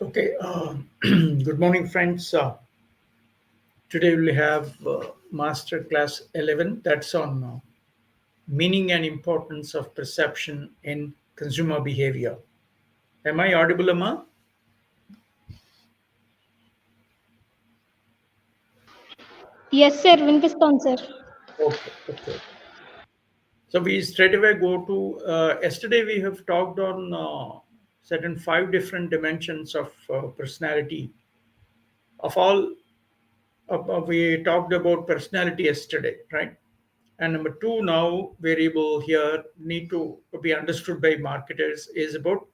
Okay, good morning, friends. Today we'll have Master Class 11 that's on meaning and importance of perception in consumer behavior. Am I audible, Amma? Yes, sir. Viniston, sir. Okay, okay. So we straight away go to yesterday we have talked on certain five different dimensions of personality. Of all, we talked about personality yesterday, right? And number two, now variable here need to be understood by marketers is about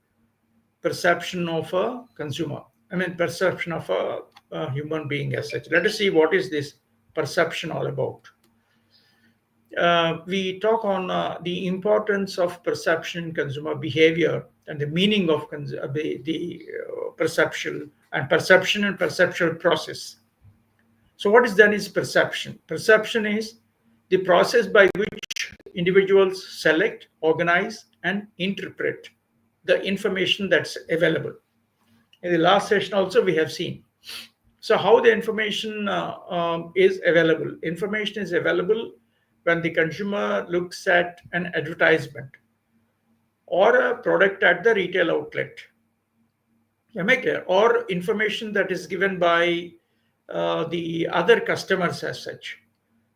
perception of a consumer. I mean, perception of a human being as such. Let us see what is this perception all about. We talk on the importance of perception in consumer behavior and the meaning of the perception and perceptual process. So, what is done is perception. Perception is the process by which individuals select, organize, and interpret the information that's available. In the last session, also, we have seen. So, how the information is available? Information is available when the consumer looks at an advertisement or a product at the retail outlet. Am I clear? Or information that is given by the other customers as such.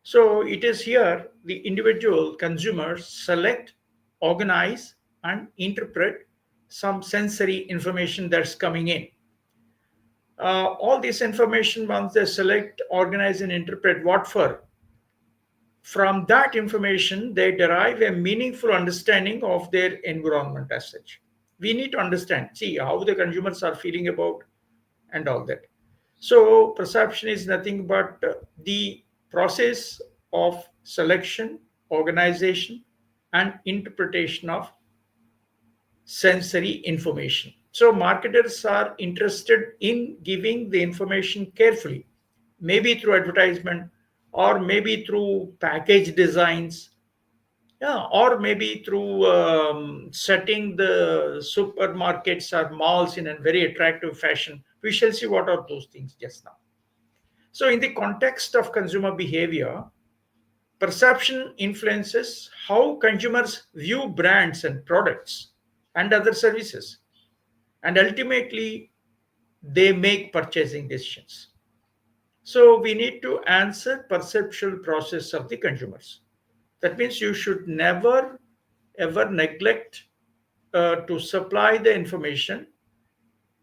So it is here the individual consumers select, organize, and interpret some sensory information that's coming in. All this information, once they select, organize, and interpret, what for? From that information, they derive a meaningful understanding of their environment as such. We need to understand, see how the consumers are feeling about and all that. So, perception is nothing but the process of selection, organization, and interpretation of sensory information. So, marketers are interested in giving the information carefully, maybe through advertisement or maybe through package designs, yeah, or maybe through setting the supermarkets or malls in a very attractive fashion. We shall see what are those things just now. So, in the context of consumer behavior, perception influences how consumers view brands and products and other services, and ultimately, they make purchasing decisions. So, we need to answer perceptual process of the consumers. That means you should never ever neglect to supply the information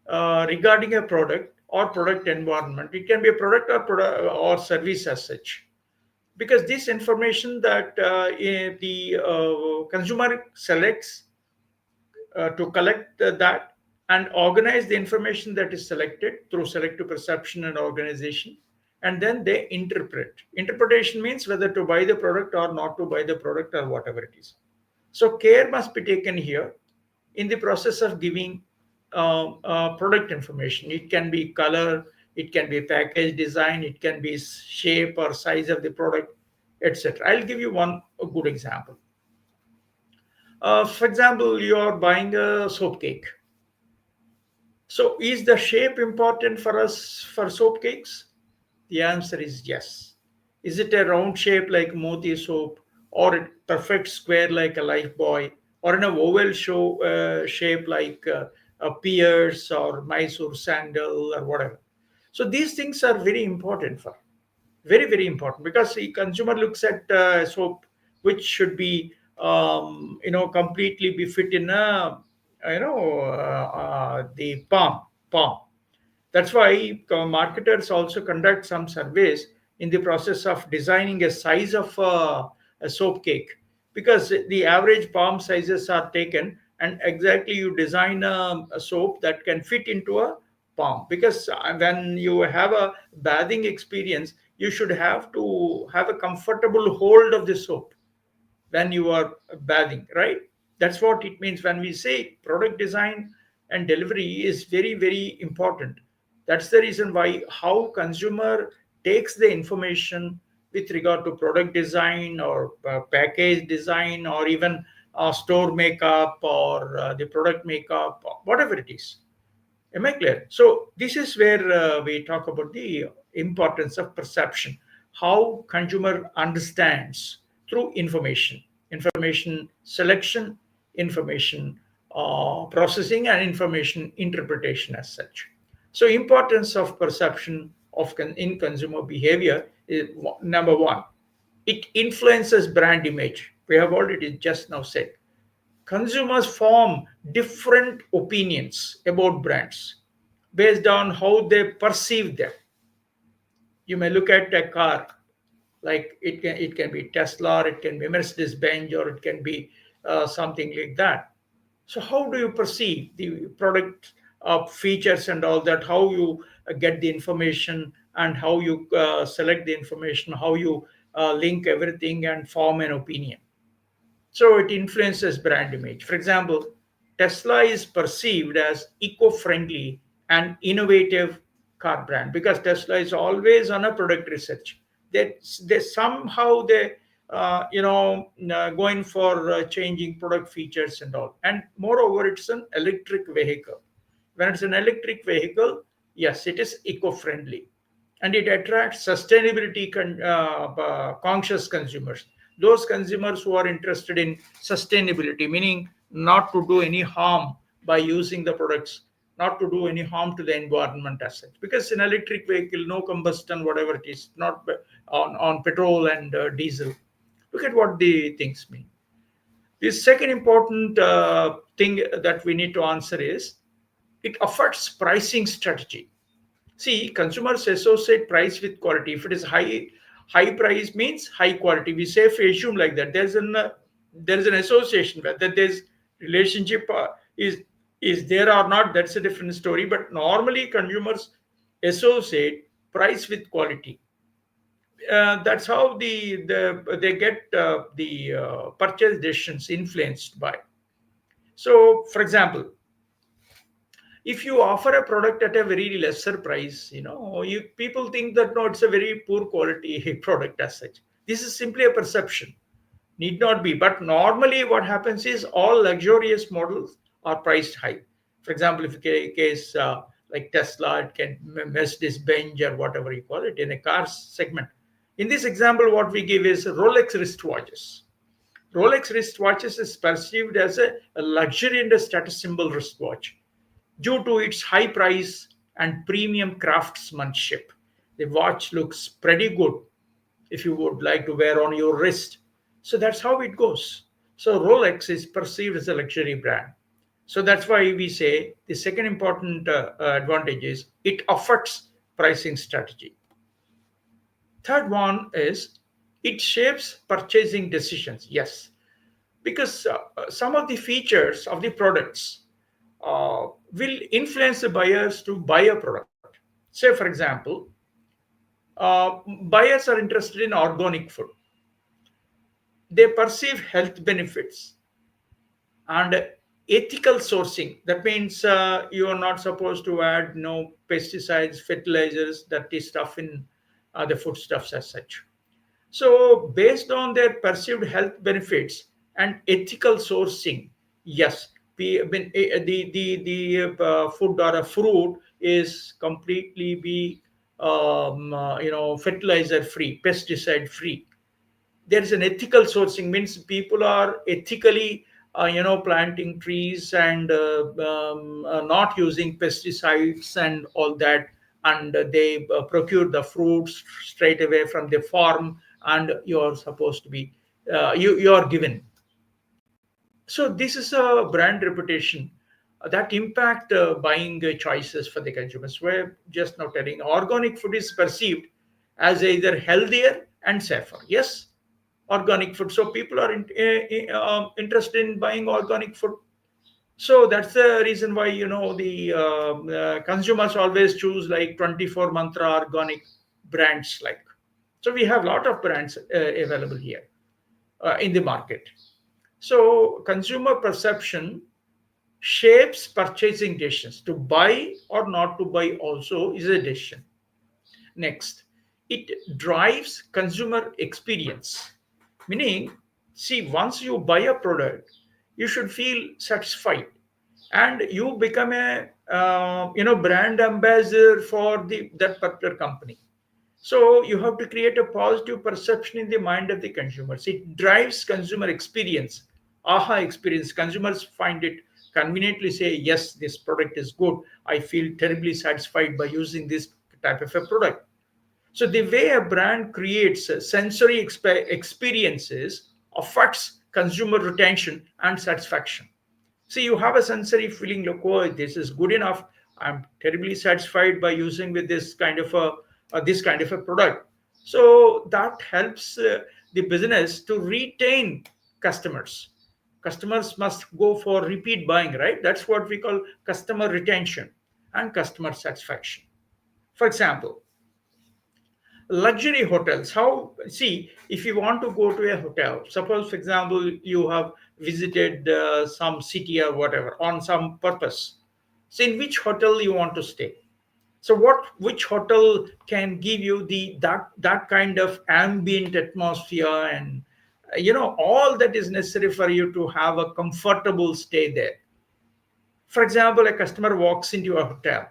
regarding a product or product environment. It can be a product or or service as such, because this information that the consumer selects to collect that and organize the information that is selected through selective perception and organization, and then they interpret. Interpretation means whether to buy the product or not to buy the product or whatever it is. So care must be taken here in the process of giving product information. It can be color, it can be package design, it can be shape or size of the product, etc. I'll give you one a good example. For example, you are buying a soap cake. So, is the shape important for us for soap cakes? The answer is yes. Is it a round shape like moti soap, or a perfect square like a life boy, or an oval shape like a pears or Mysore sandal or whatever? So these things are very important for very important, because the consumer looks at soap which should be completely be fit in a the palm. That's why marketers also conduct some surveys in the process of designing a size of a soap cake, because the average palm sizes are taken and exactly you design a soap that can fit into a palm, because when you have a bathing experience, you should have to have a comfortable hold of the soap when you are bathing, right? That's what it means when we say product design and delivery is very important. That's the reason why how consumer takes the information with regard to product design or package design or even store makeup or the product makeup, whatever it is. Am I clear? So this is where we talk about the importance of perception, how consumer understands through information selection, information processing, and information interpretation as such. So importance of perception in consumer behavior is number one. It influences brand image. We have already just now said consumers form different opinions about brands based on how they perceive them. You may look at a car, like it can be Tesla, or it can be Mercedes Benz, or it can be something like that. So how do you perceive the product features and all that? How you get the information, and how you select the information, how you link everything and form an opinion. So it influences brand image. For example, Tesla is perceived as eco-friendly and innovative car brand because Tesla is always on a product research. They somehow they going for changing product features and all. And moreover, it's an electric vehicle. When it's an electric vehicle, yes, it is eco-friendly, and it attracts sustainability conscious consumers, those consumers who are interested in sustainability, meaning not to do any harm by using the products, not to do any harm to the environment as such, because in electric vehicle, no combustion, whatever it is, not on petrol and diesel. Look at what the things mean. The second important thing that we need to answer is it affects pricing strategy. See, consumers associate price with quality. If it is high price means high quality. We say, if we assume like that, there is an association, whether there's relationship is there or not. That's a different story. But normally, consumers associate price with quality. That's how they get the purchase decisions influenced by. So, for example, if you offer a product at a very lesser price, you people think that no, it's a very poor quality product as such. This is simply a perception, need not be. But normally what happens is all luxurious models are priced high. For example, if a case like Tesla, it can Mercedes Benz or whatever you call it in a car segment. In this example, what we give is Rolex wristwatches. Rolex wristwatches is perceived as a luxury and a status symbol wristwatch due to its high price and premium craftsmanship. The watch looks pretty good if you would like to wear on your wrist. So that's how it goes. So Rolex is perceived as a luxury brand. So that's why we say the second important advantage is it affects pricing strategy. Third one is it shapes purchasing decisions. Yes, because some of the features of the products will influence the buyers to buy a product. Say, for example, buyers are interested in organic food. They perceive health benefits and ethical sourcing. That means you are not supposed to add no pesticides, fertilizers, dirty stuff in the foodstuffs as such. So, based on their perceived health benefits and ethical sourcing, yes, the food or a fruit is completely be fertilizer free, pesticide free. There is an ethical sourcing, means people are ethically planting trees and not using pesticides and all that, and they procure the fruits straight away from the farm, and you're supposed to be you are given. So this is a brand reputation that impact buying choices for the consumers. We're just now telling organic food is perceived as either healthier and safer. Yes, organic food. So people are interested in buying organic food. So that's the reason why the consumers always choose like 24 mantra organic brands like. So we have a lot of brands available here in the market. So consumer perception shapes purchasing decisions. To buy or not to buy also is a decision. Next, it drives consumer experience. Meaning, see, once you buy a product, you should feel satisfied. and you become a brand ambassador for the that particular company. So you have to create a positive perception in the mind of the consumers. It drives consumer experience, aha experience. Consumers find it conveniently say, yes, this product is good. I feel terribly satisfied by using this type of a product. So the way a brand creates sensory experiences affects consumer retention and satisfaction. See, you have a sensory feeling like, oh, this is good enough. I'm terribly satisfied by using with this kind of a product. So that helps the business to retain customers. Customers must go for repeat buying, right? That's what we call customer retention and customer satisfaction. For example, luxury hotels, how, see, if you want to go to a hotel, suppose for example you have visited some city or whatever on some purpose, so in which hotel you want to stay, so which hotel can give you that kind of ambient atmosphere and all that is necessary for you to have a comfortable stay there. For example, a customer walks into a hotel,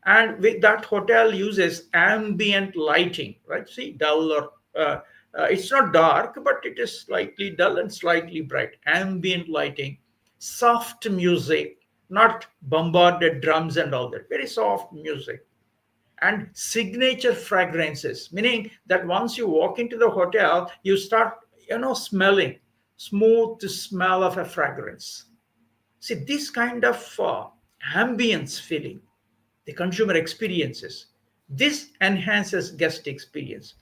and with that hotel uses ambient lighting, right? See, dull or it's not dark, but it is slightly dull and slightly bright, ambient lighting, soft music, not bombarded drums and all that, very soft music, and signature fragrances, meaning that once you walk into the hotel you start smelling smooth smell of a fragrance. See, this kind of ambience feeling, the consumer experiences, this enhances guest experience.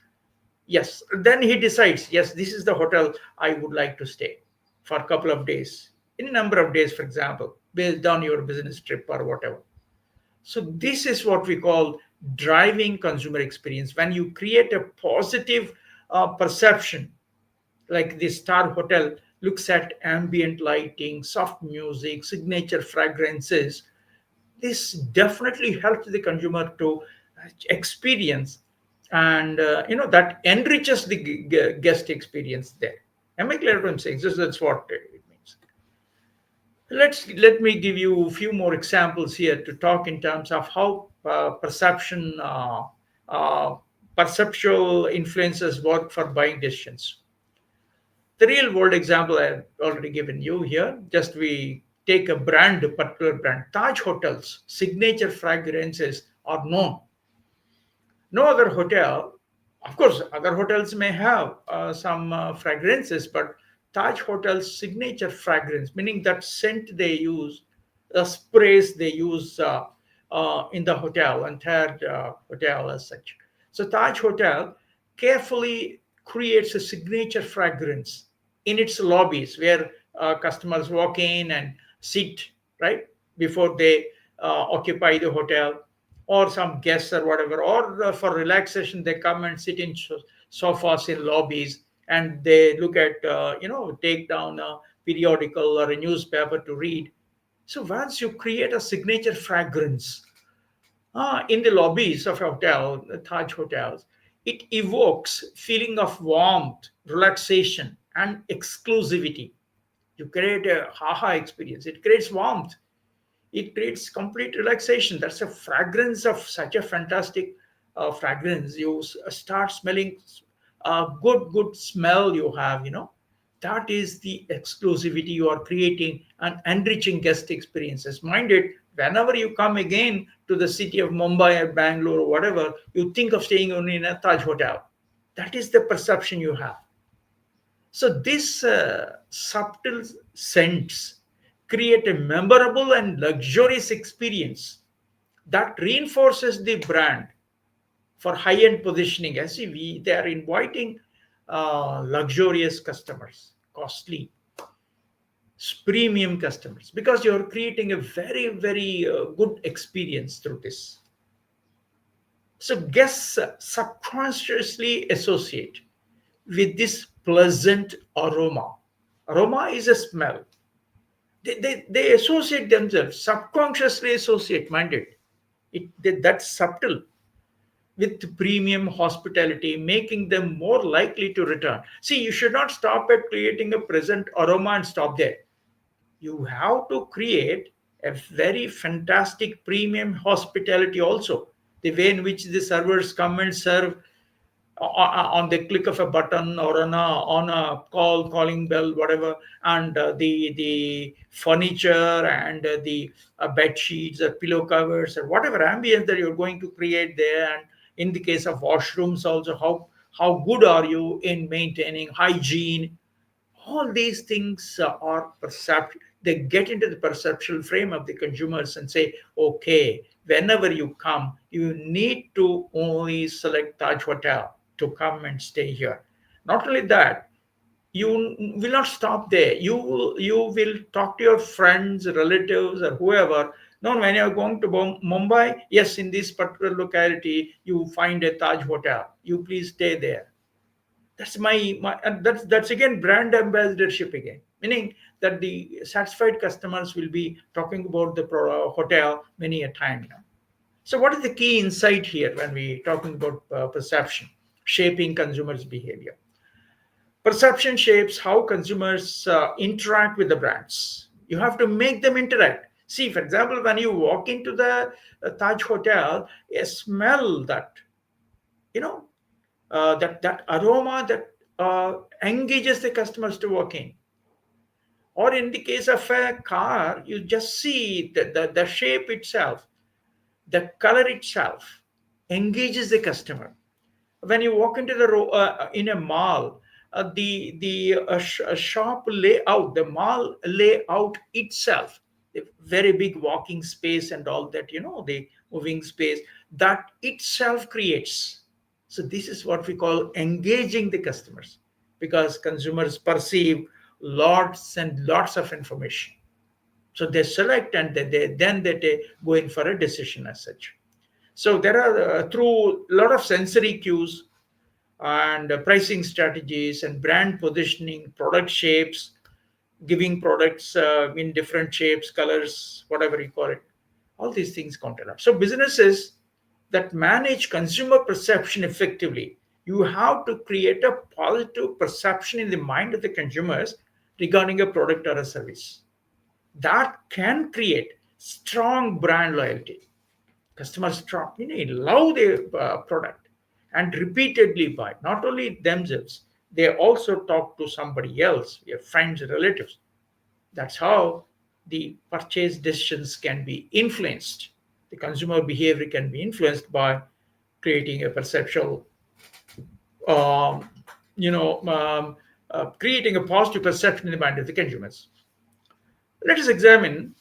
Yes, then he decides, yes, this is the hotel I would like to stay for a couple of days, in a number of days, for example, based on your business trip or whatever. So this is what we call driving consumer experience. When you create a positive perception, like the Star Hotel looks at ambient lighting, soft music, signature fragrances, this definitely helps the consumer to experience, and that enriches the guest experience there. Am I clear what I'm saying? That's what it means. Let me give you a few more examples here to talk in terms of how uh, perceptual influences work for buying decisions. The real world example I've already given you here, just we take a brand, a particular brand, Taj Hotels, signature fragrances are known. No other hotel, of course, other hotels may have some fragrances, but Taj Hotel's signature fragrance, meaning that scent they use, the sprays they use in the hotel, entire hotel as such. So Taj Hotel carefully creates a signature fragrance in its lobbies where customers walk in and sit, right, before they occupy the hotel, or some guests or whatever, or for relaxation they come and sit in sofas in lobbies, and they look at take down a periodical or a newspaper to read. So once you create a signature fragrance in the lobbies of a hotel, the Taj hotels, it evokes feeling of warmth, relaxation, and exclusivity. You create a haha experience, it creates warmth, it creates complete relaxation. That's a fragrance of such a fantastic fragrance. You start smelling good smell you have, that is the exclusivity you are creating and enriching guest experiences. Mind it, whenever you come again to the city of Mumbai or Bangalore or whatever, you think of staying only in a Taj hotel. That is the perception you have. So these subtle scents create a memorable and luxurious experience that reinforces the brand for high-end positioning. As they are inviting luxurious customers, costly, premium customers, because you're creating a very good experience through this. So guests subconsciously associate with this pleasant aroma. Aroma is a smell. They associate themselves, subconsciously associate, mind it. That's subtle with premium hospitality, making them more likely to return. See, you should not stop at creating a pleasant aroma and stop there. You have to create a very fantastic premium hospitality also. The way in which the servers come and serve on the click of a button or on a calling bell, whatever, and the furniture and the bed sheets or pillow covers or whatever ambience that you're going to create there. And in the case of washrooms also, how good are you in maintaining hygiene? All these things are perception. They get into the perceptual frame of the consumers and say, okay, whenever you come, you need to only select Taj Hotel to come and stay here. Not only that, you will not stop there. You will talk to your friends, relatives, or whoever. Now, when you're going to Mumbai, yes, in this particular locality, you find a Taj Hotel. You please stay there. That's my and that's again brand ambassadorship again, meaning that the satisfied customers will be talking about the hotel many a time. So what is the key insight here when we talking about perception shaping consumers behavior? Perception shapes how consumers interact with the brands. You have to make them interact. See, for example, when you walk into the Taj Hotel, a smell that you know that aroma that engages the customers to walk in. Or in the case of a car, you just see the shape itself, the color itself engages the customer. When you walk into in a mall, the shop layout, the mall layout itself, the very big walking space and all that, the moving space that itself creates. So this is what we call engaging the customers, because consumers perceive lots and lots of information. So they select and then they go in for a decision as such. So there are through a lot of sensory cues and pricing strategies and brand positioning, product shapes, giving products in different shapes, colors, whatever you call it. All these things count a lot. So businesses that manage consumer perception effectively, you have to create a positive perception in the mind of the consumers regarding a product or a service. That can create strong brand loyalty. Customers love the product and repeatedly buy. Not only themselves, they also talk to somebody else, their friends, relatives. That's how the purchase decisions can be influenced. The consumer behavior can be influenced by creating a perceptual, um, creating a positive perception in the mind of the consumers. Let us examine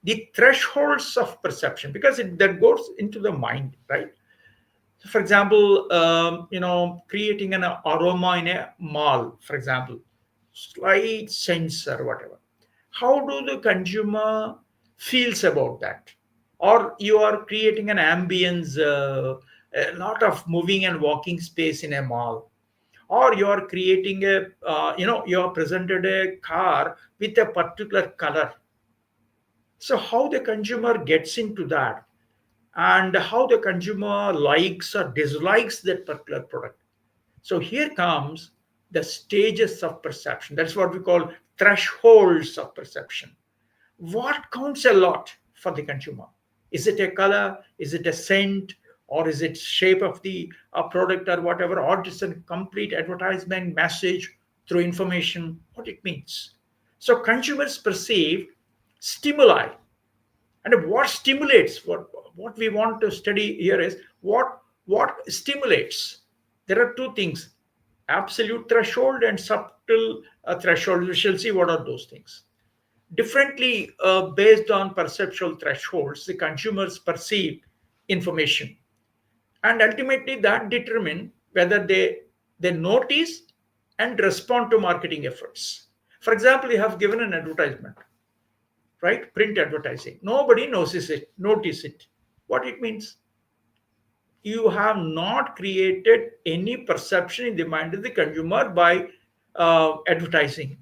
the thresholds of perception, because that goes into the mind, right? So for example, creating an aroma in a mall, for example, slight sense or whatever. How do the consumer feels about that? Or you are creating an ambience, a lot of moving and walking space in a mall. Or you are creating you are presented a car with a particular color. So how the consumer gets into that, and how the consumer likes or dislikes that particular product. So here comes the stages of perception. That's what we call thresholds of perception. What counts a lot for the consumer? Is it a color? Is it a scent? Or is it shape of the product or whatever? Or just a complete advertisement message through information? What it means. So consumers perceive stimuli, and what stimulates, what we want to study here is what stimulates. There are two things: absolute threshold and subtle threshold. We shall see what are those things. Differently, based on perceptual thresholds, the consumers perceive information, and ultimately that determine whether they notice and respond to marketing efforts. For example, you have given an advertisement, right? Print advertising. Nobody notice it. What it means? You have not created any perception in the mind of the consumer by advertising.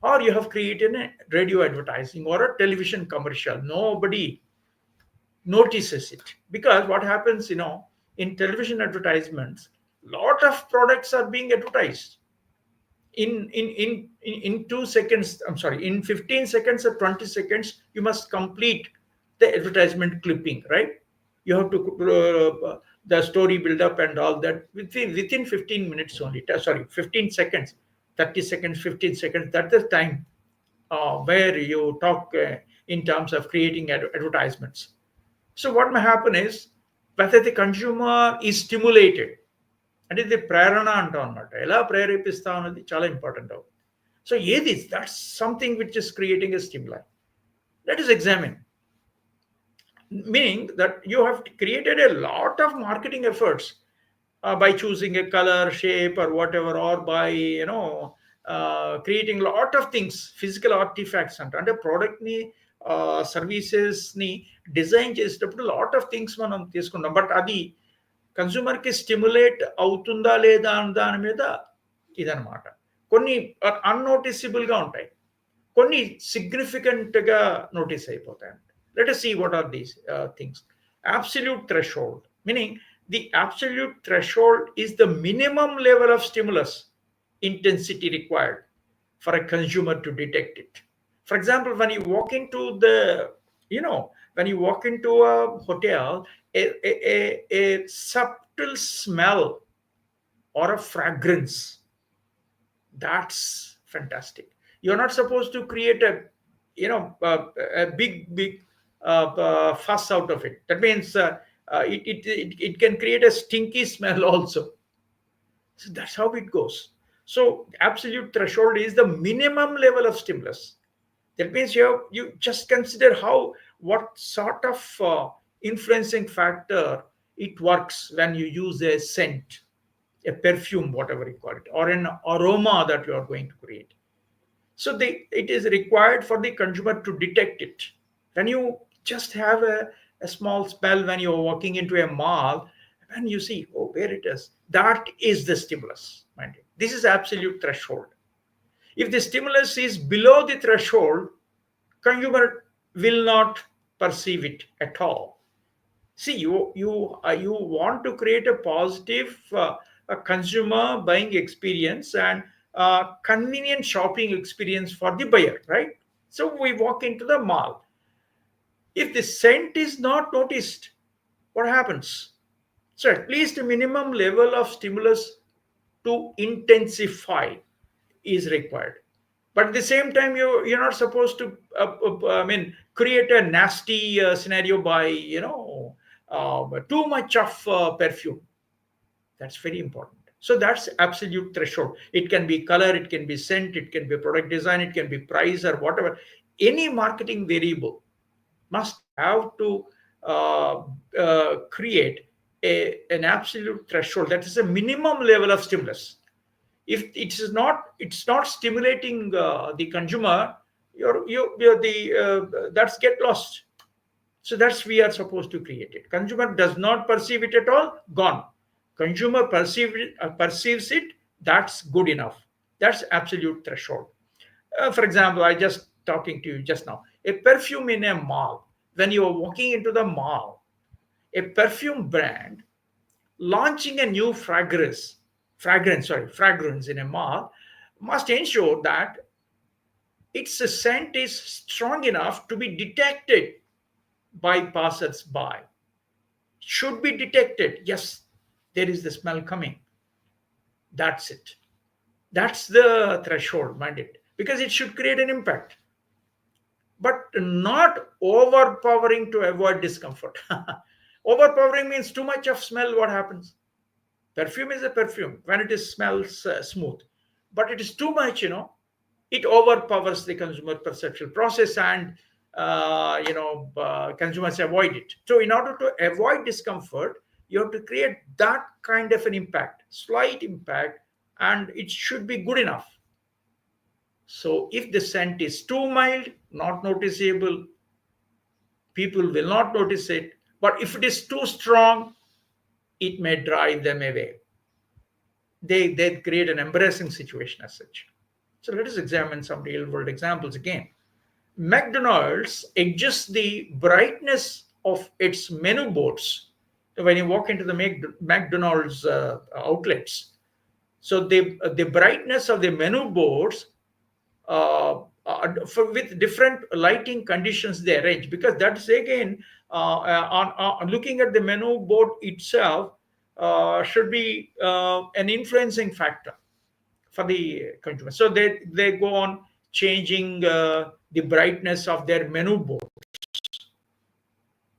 Or you have created a radio advertising or a television commercial. Nobody notices it. Because what happens, in television advertisements, lot of products are being advertised in 2 seconds, I'm sorry, in 15 seconds or 20 seconds, you must complete the advertisement clipping, right? You have to the story build up and all that within 15 minutes only. Sorry, 15 seconds, 30 seconds, 15 seconds. That's the time where you talk in terms of creating advertisements. So what may happen is, whether the consumer is stimulated, అంటే ఇది ప్రేరణ అంటాం అనమాట, ఎలా ప్రేరేపిస్తాం అనేది చాలా important అవుతుంది. So ఏది that's something which is creating a stimuli. Let us examine, meaning that you have created a lot of marketing efforts by choosing a color, shape, or whatever, or by creating a lot of things, physical artifacts అంటే product ని services ని design చేసేటప్పుడు lot of things మనం తీసుకుంటాం. But అది consumer కి stimulate అవుతుందా లేదా అన్న దాని మీద ఇదనమాట. కొన్ని అన్నోటిసిబుల్ గా ఉంటాయి, కొన్ని సిగ్నిఫికెంట్ గా నోటీస్ అయిపోతాయి. Let us see what are these things. Absolute threshold, meaning the absolute threshold is the minimum level of stimulus intensity required for a consumer to detect it. For example, when you walk into when you walk into a hotel, a subtle smell or a fragrance, that's fantastic. You're not supposed to create a big fuss out of it. That means it can create a stinky smell also. So that's how it goes. So absolute threshold is the minimum level of stimulus. That means you just consider what sort of influencing factor it works when you use a scent, a perfume, whatever you call it, or an aroma that you are going to create. So it is required for the consumer to detect it. When you just have a small smell when you're walking into a mall, when you see, oh, where it is, that is the stimulus. Mind you, this is absolute threshold. If the stimulus is below the threshold, consumer will not perceive it at all. See, you want to create a positive a consumer buying experience and convenient shopping experience for the buyer, right? So we walk into the mall. If the scent is not noticed, what happens? So at least a minimum level of stimulus to intensify is required. But at the same time, you're not supposed to create a nasty scenario by too much of perfume. That's very important. So that's absolute threshold. It can be color, it can be scent, it can be product design, it can be price or whatever. Any marketing variable must have to create an absolute threshold. That is a minimum level of stimulus. If it's not stimulating the consumer, that's get lost. So that's we are supposed to create it. Consumer does not perceive it at all, gone. Consumer perceives it, that's good enough. That's absolute threshold. For example, I just talking to you just now, a perfume in a mall. When you are walking into the mall, a perfume brand launching a new fragrance in a mall must ensure that its scent is strong enough to be detected by passers-by. Should be detected. Yes, there is the smell coming. That's it. That's the threshold mandate, because it should create an impact, but not overpowering to avoid discomfort. Overpowering means too much of smell. What happens? Perfume is a perfume when it is smells smooth, but it is too much. It overpowers the consumer perceptual process, and consumers avoid it. So in order to avoid discomfort, you have to create that kind of an impact, slight impact, and it should be good enough. So if the scent is too mild, not noticeable, people will not notice it. But if it is too strong, it may drive them away. They create an embarrassing situation as such. So let us examine some real world examples again. McDonald's adjusts the brightness of its menu boards when you walk into the McDonald's outlets. So the brightness of the menu boards, with different lighting conditions they arrange, because that's again, on looking at the menu board itself, should be an influencing factor for the consumer. So they go on changing the brightness of their menu board.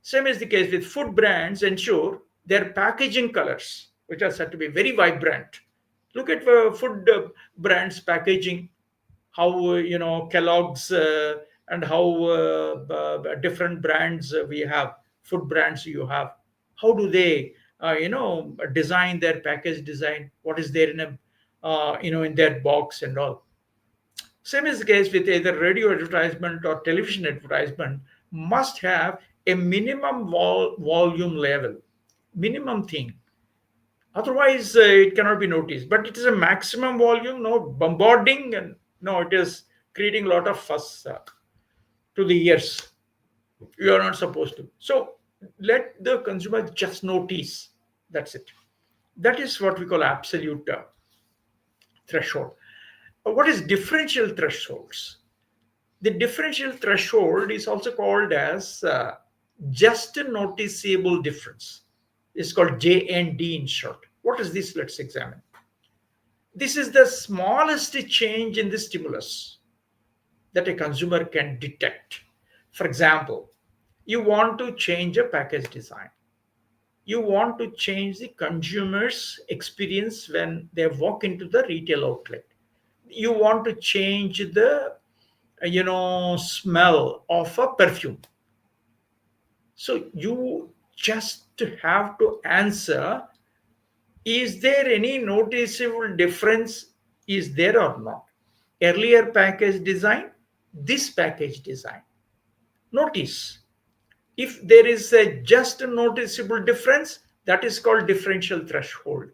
Same is the case with food brands, ensure their packaging colors, which are said to be very vibrant. Look at food brands packaging, how Kellogg's, and how different brands we have, food brands you have. How do they design their package design? What is there in a in their box and all? Same is the case with either radio advertisement or television advertisement, must have a minimum volume level, minimum thing. Otherwise, it cannot be noticed. But it is a maximum volume, no bombarding, and no, it is creating a lot of fuss to the ears. You are not supposed to. So let the consumer just notice. That's it. That is what we call absolute threshold. What is differential thresholds? The differential threshold is also called as just a noticeable difference. It's called JND in short. What is this? Let's examine. This is the smallest change in the stimulus that a consumer can detect. For example, you want to change a package design. You want to change the consumer's experience when they walk into the retail outlet. You want to change the smell of a perfume. So you just have to answer, is there any noticeable difference, is there or not? Earlier package design, this package design. Notice, if there is a just a noticeable difference, that is called differential threshold.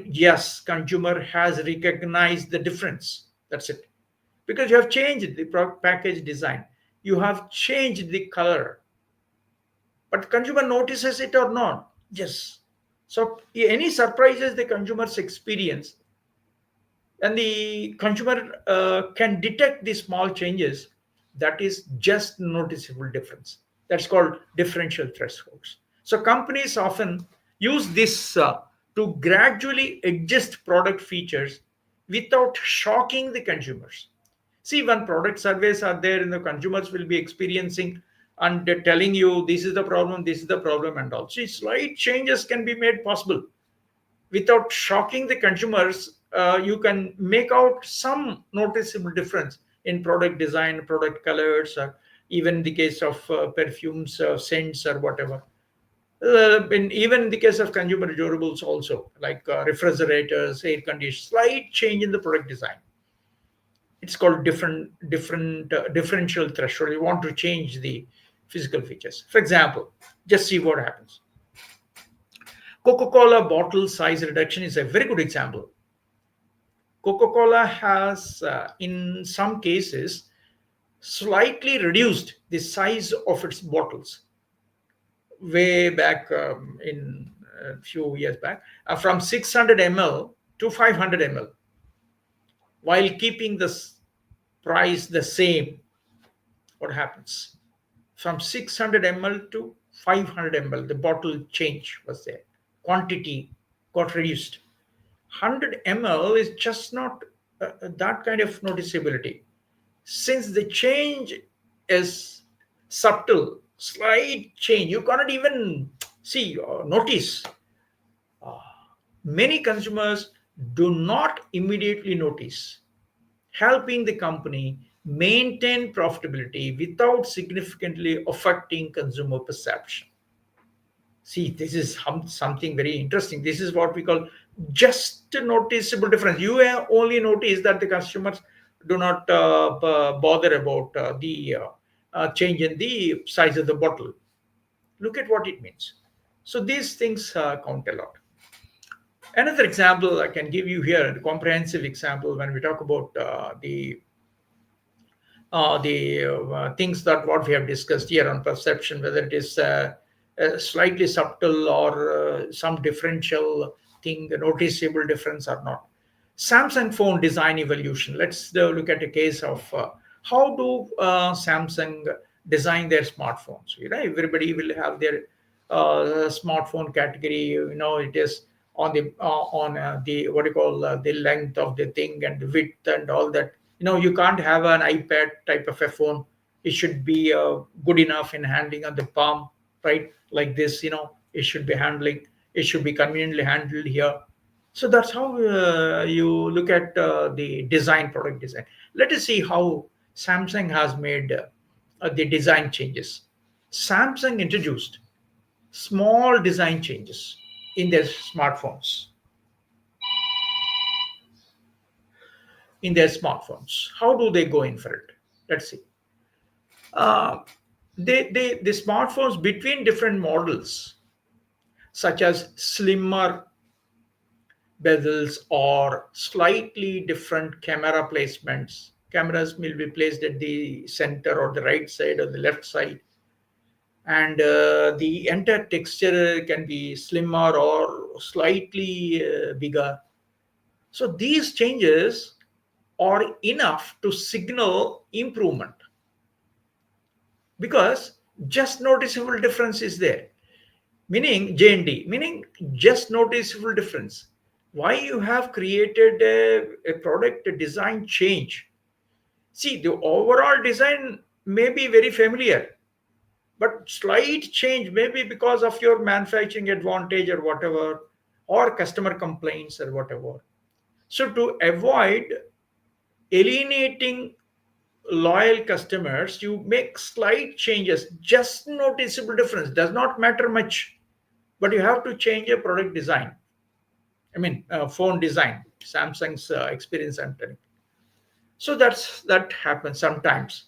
Yes, consumer has recognized the difference. That's it. Because you have changed the package design, you have changed the color, but consumer notices it or not. Yes. So any surprises the consumers experience, and the consumer can detect the small changes, that is just noticeable difference. That's called differential thresholds. So companies often use this to gradually adjust product features without shocking the consumers. See, when product surveys are there and the consumers will be experiencing and they're telling you this is the problem, this is the problem, and all. See, slight changes can be made possible without shocking the consumers. You can make out some noticeable difference in product design, product colors, or even in the case of perfumes, scents, or whatever. Even in the case of consumer durables, also like refrigerators, air conditioners, slight change in the product design. It's called differential threshold. You want to change the physical features. For example, just see what happens. Coca-Cola bottle size reduction is a very good example. Coca-Cola has, in some cases, slightly reduced the size of its bottles way back in a few years back, from 600 ml to 500 ml, while keeping the price the same. What happens? From 600 ml to 500 ml, the bottle change was there. Quantity got reduced. 100 ml is just not that kind of noticeability. Since the change is subtle, slight change, you cannot even see or notice. Many consumers do not immediately notice, helping the company maintain profitability without significantly affecting consumer perception. See, this is something very interesting. This is what we call just a noticeable difference. You only notice that the customers do not bother about the change in the size of the bottle. Look at what it means. So these things count a lot. Another example I can give you here, a comprehensive example, when we talk about the things that what we have discussed here on perception, whether it is slightly subtle or some differential thing noticeable difference or not. Samsung phone design evolution. Let's look at a case of how do Samsung design their smartphones. Everybody will have their smartphone category. It is on the what do you call the length of the thing and the width and all that. You can't have an iPad type of a phone. It should be good enough in handling on the palm, right? Like this, it should be handling. It should be conveniently handled here. So that's how you look at the design, product design. Let us see how Samsung has made the design changes. Samsung introduced small design changes in their smartphones. In their smartphones, how do they go in for it? Let's see. Uh, the smartphones between different models, such as slimmer bezels or slightly different camera placements. Cameras will be placed at the center or the right side or the left side, and the entire texture can be slimmer or slightly bigger. So these changes are enough to signal improvement because just noticeable difference is there, meaning JND, meaning just noticeable difference. Why you have created a product design change? See, the overall design may be very familiar, but slight change maybe because of your manufacturing advantage or whatever, or customer complaints or whatever. So to avoid alienating loyal customers, you make slight changes, just noticeable difference, does not matter much, but you have to change your product design. I mean, phone design, Samsung's experience, I'm telling. So that happens sometimes.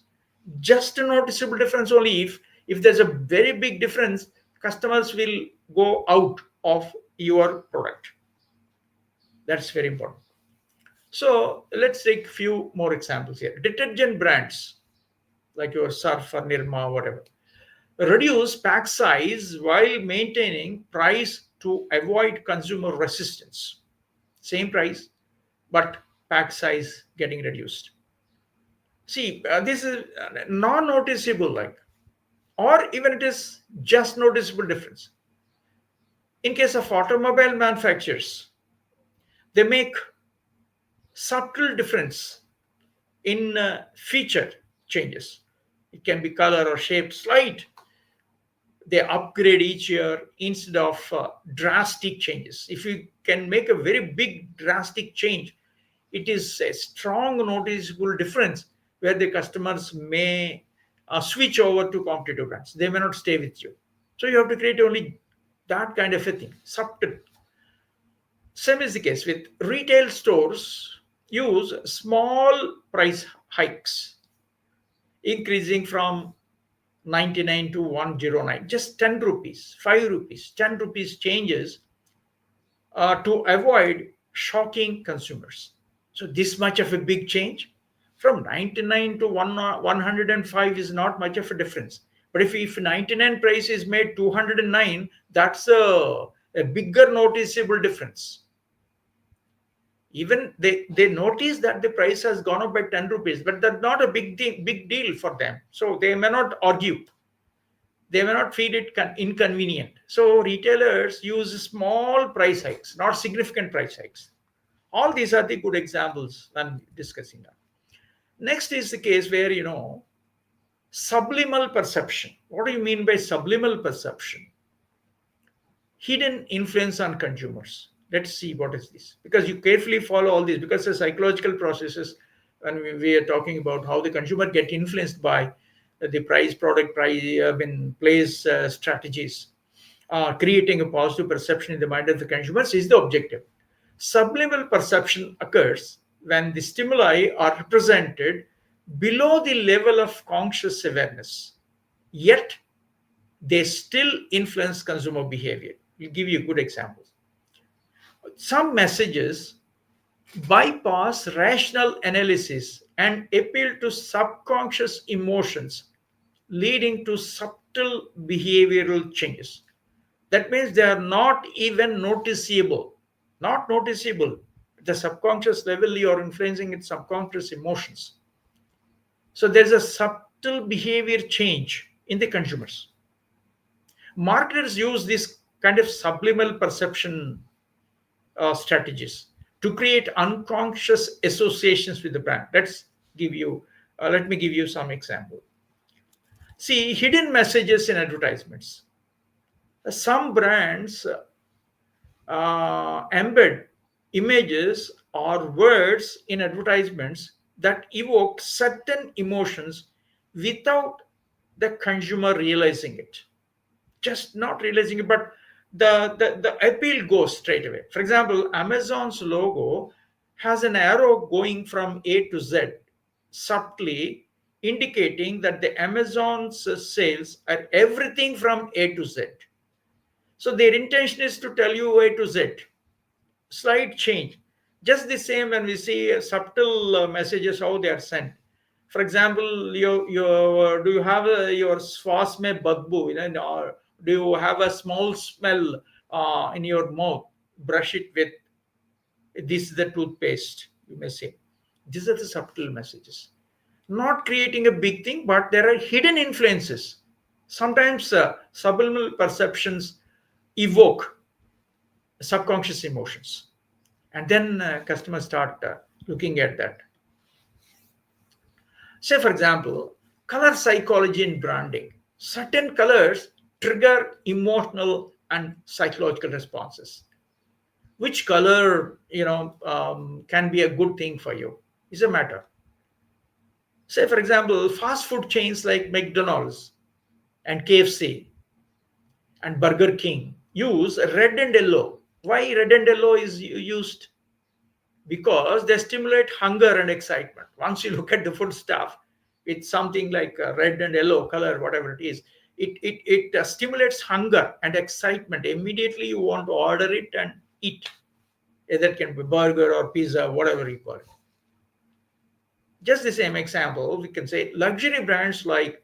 Just a noticeable difference only. If there's a very big difference, customers will go out of your product. That's very important. So let's take a few more examples here. Detergent brands like your Surf or Nirma, whatever, reduce pack size while maintaining price to avoid consumer resistance. Same price, but pack size getting reduced. See, this is non-noticeable, like, or even it is just noticeable difference. In case of automobile manufacturers, they make subtle difference in feature changes. It can be color or shape, slight. They upgrade each year instead of drastic changes. If you can make a very big drastic change, it is a strong noticeable difference where the customers may switch over to competitive brands. They may not stay with you. So you have to create only that kind of a thing, subtle. Same is the case with retail stores. Use small price hikes, increasing from 99 to 109, just 10 rupees, 5 rupees, 10 rupees changes to avoid shocking consumers. So this much of a big change from 99 to 105 is not much of a difference. But if 99 price is made 209, that's a bigger noticeable difference. Even they notice that the price has gone up by 10 rupees, but that's not a big deal for them. So they may not argue, they may not feel it inconvenient. So retailers use small price hikes, not significant price hikes. All these are the good examples I'm discussing now. Next is the case where subliminal perception. What do you mean by subliminal perception? Hidden influence on consumers. Let's see what is this, because you carefully follow all these, because the psychological processes, when we are talking about how the consumer get influenced by the price, product price, place strategies, creating a positive perception in the mind of the consumers is the objective. Subliminal perception occurs when the stimuli are represented below the level of conscious awareness, yet they still influence consumer behavior. We'll give you good examples. Some messages bypass rational analysis and appeal to subconscious emotions, leading to subtle behavioral changes. That means they are not even noticeable. not noticeable. At the subconscious level, you are influencing its subconscious emotions. So there's a subtle behavior change in the consumers. Marketers use this kind of subliminal perception strategies to create unconscious associations with the brand. Let me give you some example. See, hidden messages in advertisements. Some brands embed images or words in advertisements that evoke certain emotions without the consumer realizing it. Just not realizing it, but the appeal goes straight away. For example, Amazon's logo has an arrow going from A to Z, subtly indicating that the Amazon's sales are everything from A to Z. So their intention is to tell you A to Z. Slight change. Just the same when we see subtle messages how they are sent. For example, do you have your swas mein badbu, or do you have a small smell in your mouth? Brush it with this is the toothpaste. You may say these are the subtle messages. Not creating a big thing, but there are hidden influences. Sometimes subliminal perceptions evoke subconscious emotions, and then customers start looking at that. Say, for example, color psychology in branding. Certain colors trigger emotional and psychological responses. Which color, can be a good thing for you is a matter. Say, for example, fast food chains like McDonald's and KFC and Burger King use red and yellow. Why red and yellow is used? Because they stimulate hunger and excitement. Once you look at the food stuff, it's something like red and yellow color, whatever it is. It stimulates hunger and excitement. Immediately you want to order it and eat. Either it can be burger or pizza, whatever you call it. Just the same example, we can say luxury brands like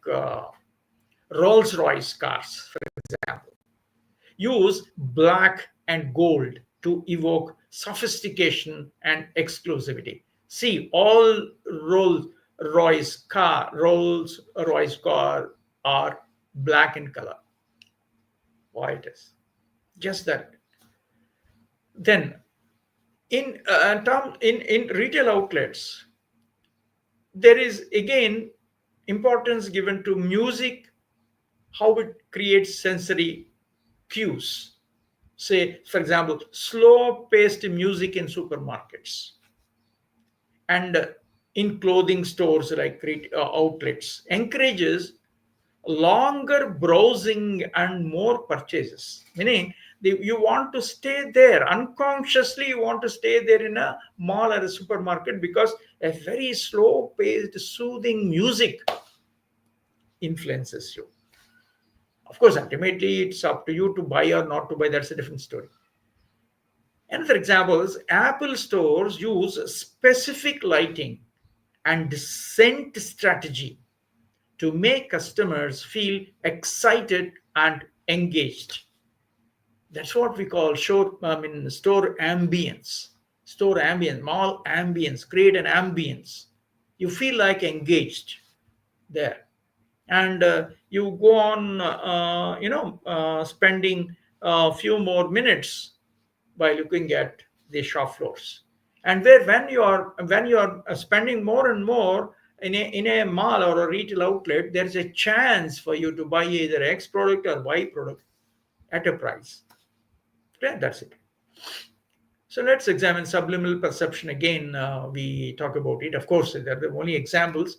Rolls Royce cars, for example, use black and gold to evoke sophistication and exclusivity. See, all Rolls Royce car are black in color. Why it is? Just that. Then, in retail outlets, there is again importance given to music, how it creates sensory cues. Say, for example, slow paced music in supermarkets and in clothing stores like outlets encourages longer browsing and more purchases. Meaning, you want to stay there unconsciously, you want to stay there in a mall or a supermarket because a very slow paced, soothing music influences you. Of course, ultimately, it's up to you to buy or not to buy. That's a different story. Another example is Apple stores use specific lighting and scent strategy to make customers feel excited and engaged. That's what we call store ambience. Store ambience, mall ambience, create an ambience. You feel like engaged there. And you go on, spending a few more minutes by looking at the shop floors. And when you are spending more and more in a mall or a retail outlet, there's a chance for you to buy either X product or Y product at a price. Okay, that's it. So let's examine subliminal perception again. We talk about it. Of course, they're the only examples.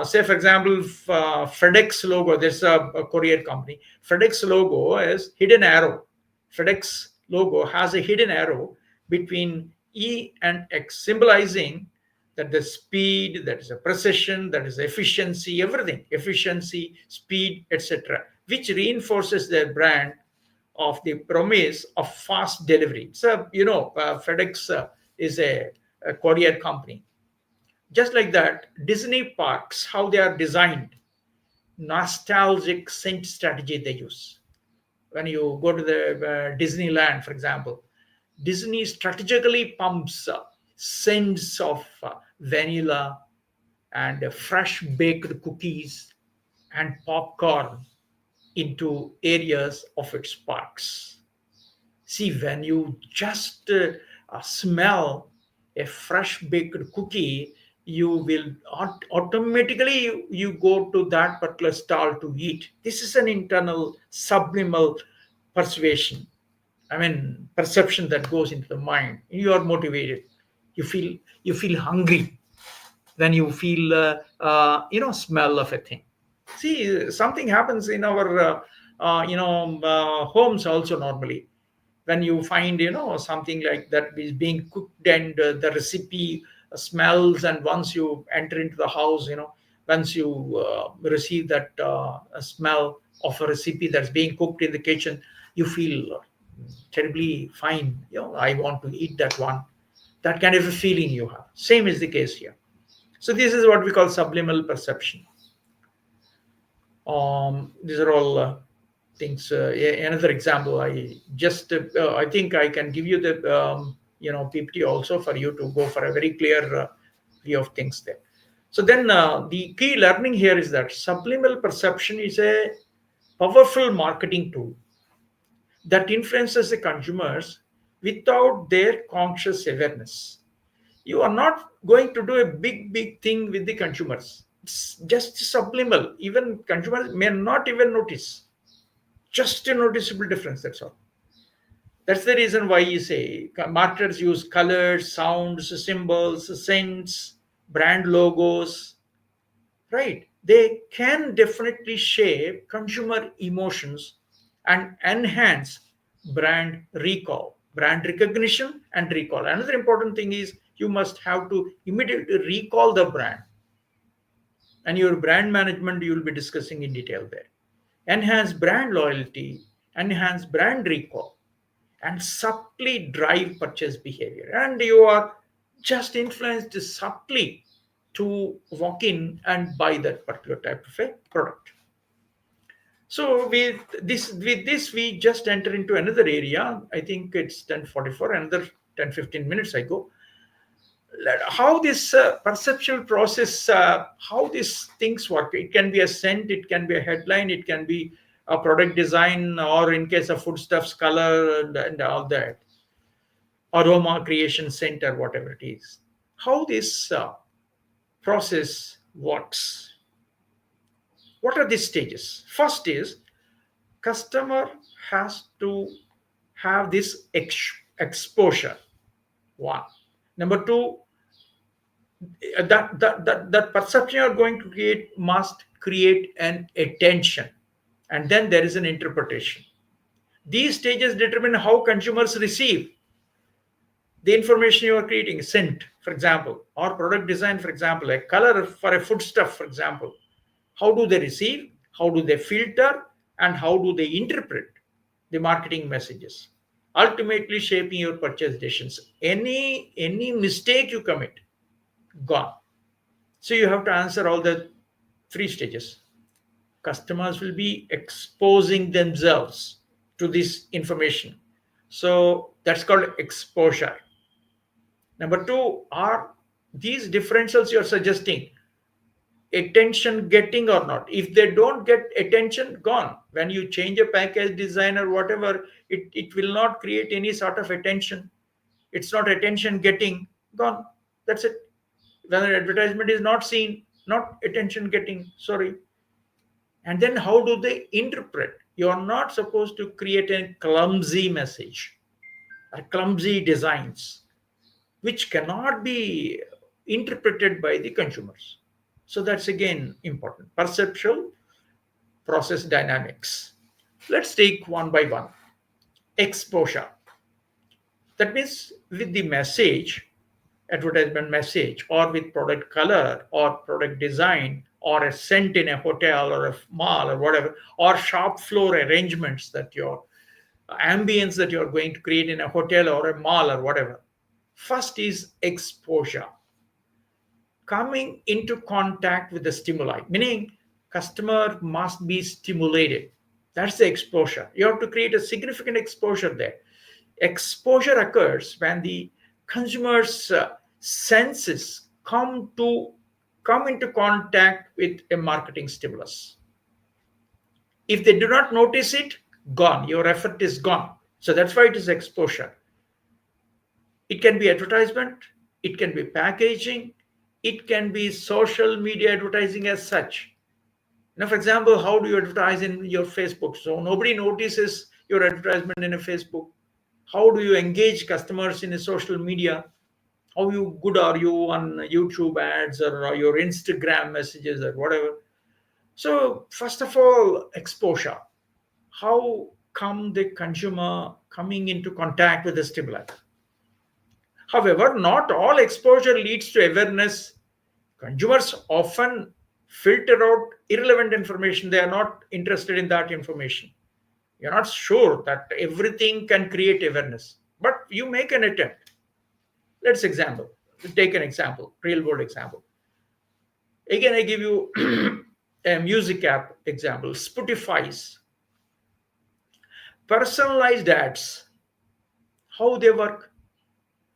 Say, for example, FedEx logo. There's a courier company. FedEx logo is hidden arrow. FedEx logo has a hidden arrow between E and X, symbolizing that the speed, that is a precision, that is efficiency, everything, efficiency, speed, etc., which reinforces their brand of the promise of fast delivery. So, FedEx is a courier company. Just like that, Disney parks, how they are designed, nostalgic scent strategy they use. When you go to the Disneyland, for example, Disney strategically pumps scents of vanilla and fresh baked cookies and popcorn into areas of its parks. See, when you just smell a fresh baked cookie, you will automatically you go to that particular stall to eat. This is an internal subliminal persuasion. I mean, perception that goes into the mind. You are motivated. You feel hungry when you feel smell of a thing. See, something happens in our homes also normally. When you find something like that is being cooked and the recipe smells, and once you enter into the house, once you receive that smell of a recipe that's being cooked in the kitchen, you feel terribly fine. I want to eat that one. That kind of a feeling you have. Same is the case here. So this is what we call subliminal perception. These are all things. Another example, I think I can give you the PPT also for you to go for a very clear view of things there. So then the key learning here is that subliminal perception is a powerful marketing tool that influences the consumers without their conscious awareness. You are not going to do a big thing with the consumers. It's just subliminal. Even consumers may not even notice. Just a noticeable difference, that's all. That's the reason why you say marketers use colors, sounds, symbols, scents, brand logos, right? They can definitely shape consumer emotions and enhance brand recall, brand recognition, and recall. Another important thing is you must have to immediately recall the brand, and your brand management you will be discussing in detail there. Enhance brand loyalty, enhance brand recall, and subtly drive purchase behavior. And you are just influenced subtly to walk in and buy that particular type of a product. So with this we just enter into another area. I think it's 10:44. Another 10-15 minutes I go. How this perceptual process, how these things work. It can be a scent, it can be a headline, it can be a product design, or in case of foodstuffs, color and all that, aroma creation center, whatever it is. How this process works. What are the stages? First is customer has to have this exposure. One. Number two, that perception you're going to create must create an attention, and then there is an interpretation. These stages determine how consumers receive the information you are creating. Scent, for example, or product design, for example, a color for a foodstuff, for example. How do they receive? How do they filter? And how do they interpret the marketing messages? Ultimately shaping your purchase decisions. Any mistake you commit, gone. So you have to answer all the three stages. Customers will be exposing themselves to this information. So that's called exposure. Number two, are these differentials you're suggesting attention getting or not? If they don't get attention, gone. When you change a package design or whatever, it will not create any sort of attention. It's not attention getting, gone. That's it. When an advertisement is not seen, not attention getting, sorry. And then how do they interpret? You are not supposed to create a clumsy message or clumsy designs which cannot be interpreted by the consumers. So that's again important. Perceptual process dynamics. Let's take one by one. Exposure. That means with the message, advertisement message, or with product color or product design, or a scent in a hotel or a mall or whatever, or shop floor arrangements, that your ambience that you're going to create in a hotel or a mall or whatever. First is exposure. Coming into contact with the stimuli, meaning customer must be stimulated. That's the exposure. You have to create a significant exposure there. Exposure occurs when the consumer's senses come into contact with a marketing stimulus. If they do not notice it, gone. Your effort is gone. So that's why it is exposure. It can be advertisement, it can be packaging, it can be social media advertising as such. Now, for example, how do you advertise in your Facebook? So nobody notices your advertisement in a Facebook. How do you engage customers in a social media? How good are you on YouTube ads or your Instagram messages or whatever? So first of all, exposure. How come the consumer coming into contact with the stimuli? However, not all exposure leads to awareness. Consumers often filter out irrelevant information. They are not interested in that information. You're not sure that everything can create awareness, but you make an attempt. Let's take an example, real world example. Again, I give you a music app example, Spotify's personalized ads. How they work?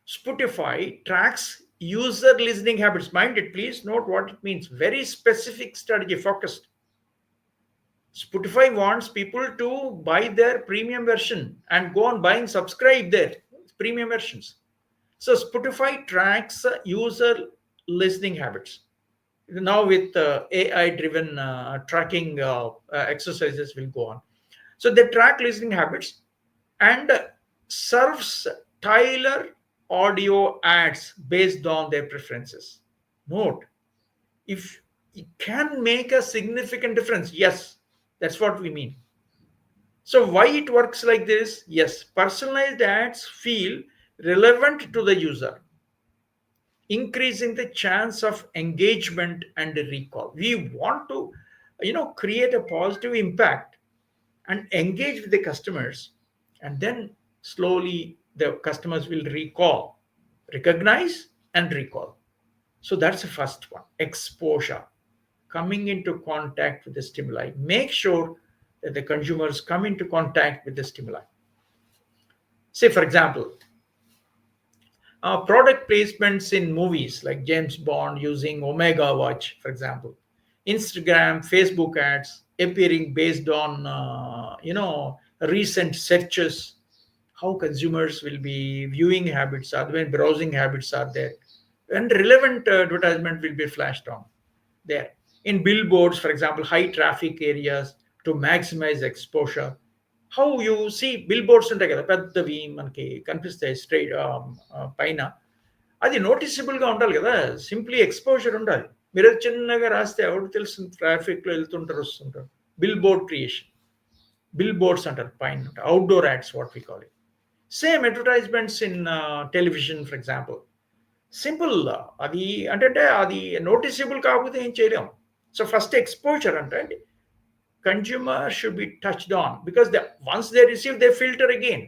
Spotify tracks user listening habits. Mind it, please note what it means. Very specific strategy, focused. Spotify wants people to buy their premium version and go on buying, subscribe their premium versions. So Spotify tracks user listening habits. Now with AI-driven tracking exercises will go on. So they track listening habits and serves Tyler audio ads based on their preferences. Note, if it can make a significant difference, yes, that's what we mean. So why it works like this? Yes, personalized ads feel relevant to the user, increasing the chance of engagement and recall. We want to, create a positive impact and engage with the customers, and then slowly the customers will recognize and recall. So that's the first one, exposure, coming into contact with the stimuli. Make sure that the consumers come into contact with the stimuli. Say, for example, product placements in movies like James Bond using Omega Watch, for example, Instagram, Facebook ads appearing based on recent searches, how consumers will be viewing habits are when browsing habits are there, and relevant advertisement will be flashed on there. In billboards, for example, high traffic areas to maximize exposure. How you see billboards ఉంటాయి కదా పెద్దవి మనకి కనిపిస్తాయి straight పైన, అది నోటీసబుల్గా ఉండాలి కదా, simply exposure ఉండాలి. మీరు చిన్నగా రాస్తే ఎవరు తెలుస్తుంది, ట్రాఫిక్లో వెళ్తుంటారు వస్తుంటారు. Billboard creation, billboards అంటారు పైన, outdoor ads what we call it. Same advertisements in television for example, simple, అది అంటే అది నోటీసబుల్ కాకపోతే ఏం చేయలేం. సో ఫస్ట్ ఎక్స్పోజర్ అంటే consumer should be touched on, because once they receive, they filter again.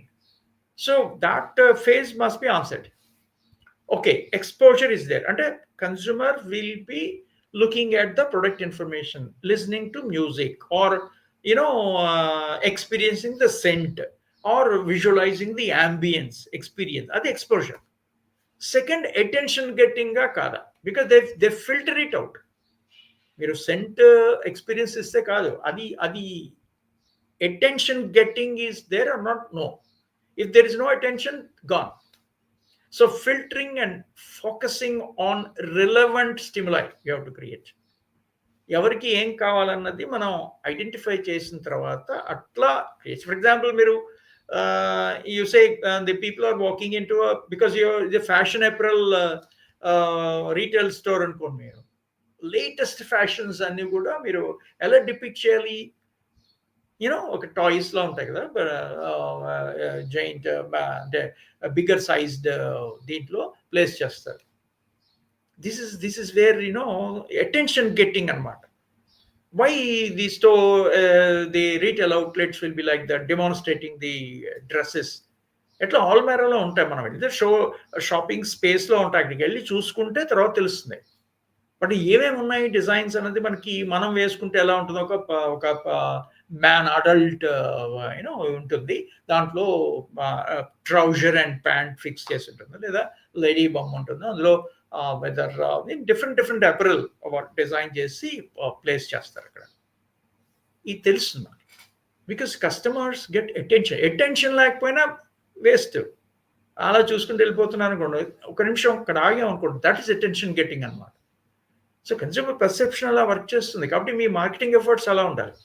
So that phase must be answered. Okay, exposure is there, and a consumer will be looking at the product information, listening to music, or experiencing the scent, or visualizing the ambience experience. That's exposure. Second, attention getting kada, because they filter it out. మీరు scent experience ఇస్తే కాదు, అది attention getting is there or not, no. If there is no attention, gone. So filtering and focusing on relevant stimuli you have to create. ఎవరికి ఏం కావాలన్నది మనం identify చేసిన తర్వాత అట్లా క్రియేట్. ఫర్ ఎగ్జాంపుల్, మీరు you say the people are walking in to because the fashion apparel retail store అనుకోండి, మీరు లేటెస్ట్ ఫ్యాషన్స్ అన్ని కూడా మీరు ఎలా డిపిక్ట్ చేయాలి? ఒక టాయ్స్ లా ఉంటాయి కదా, జైంట్ అంటే బిగ్గర్ సైజ్డ్ దీంట్లో ప్లేస్ చేస్తారు. This is where attention getting అనమాట. Why the store, the retail outlets will be like that, demonstrating the dresses. ఎట్లా ఆల్మేరాలో ఉంటాయి, మనం వెళ్ళి షాపింగ్ స్పేస్లో ఉంటాయి, అక్కడికి వెళ్ళి చూసుకుంటే తర్వాత తెలుస్తుంది. బట్ ఏమేమి ఉన్నాయి డిజైన్స్ అనేది మనకి మనం వేసుకుంటే ఎలా ఉంటుందో, ఒక మ్యాన్ అడల్ట్ ఉంటుంది, దాంట్లో ట్రౌజర్ అండ్ ప్యాంట్ ఫిక్స్ చేసి ఉంటుంది, లేదా లేడీ బొమ్మ ఉంటుంది, అందులో వెదర్ డిఫరెంట్ డిఫరెంట్ అపరల్ డిజైన్ చేసి ప్లేస్ చేస్తారు అక్కడ. ఇది తెలుస్తుంది మనకి, బికాస్ కస్టమర్స్ గెట్ అటెన్షన్ లేకపోయినా వేస్ట్, అలా చూసుకుంటూ వెళ్ళిపోతున్నారు అనుకోండి, ఒక నిమిషం అక్కడ ఆగాం అనుకోండి, దట్ ఈస్ అటెన్షన్ గెట్టింగ్ అనమాట. సో కన్స్యూమర్ పర్సెప్షన్ అలా వర్క్ చేస్తుంది, కాబట్టి మీ మార్కెటింగ్ ఎఫర్ట్స్ అలా ఉండాలి.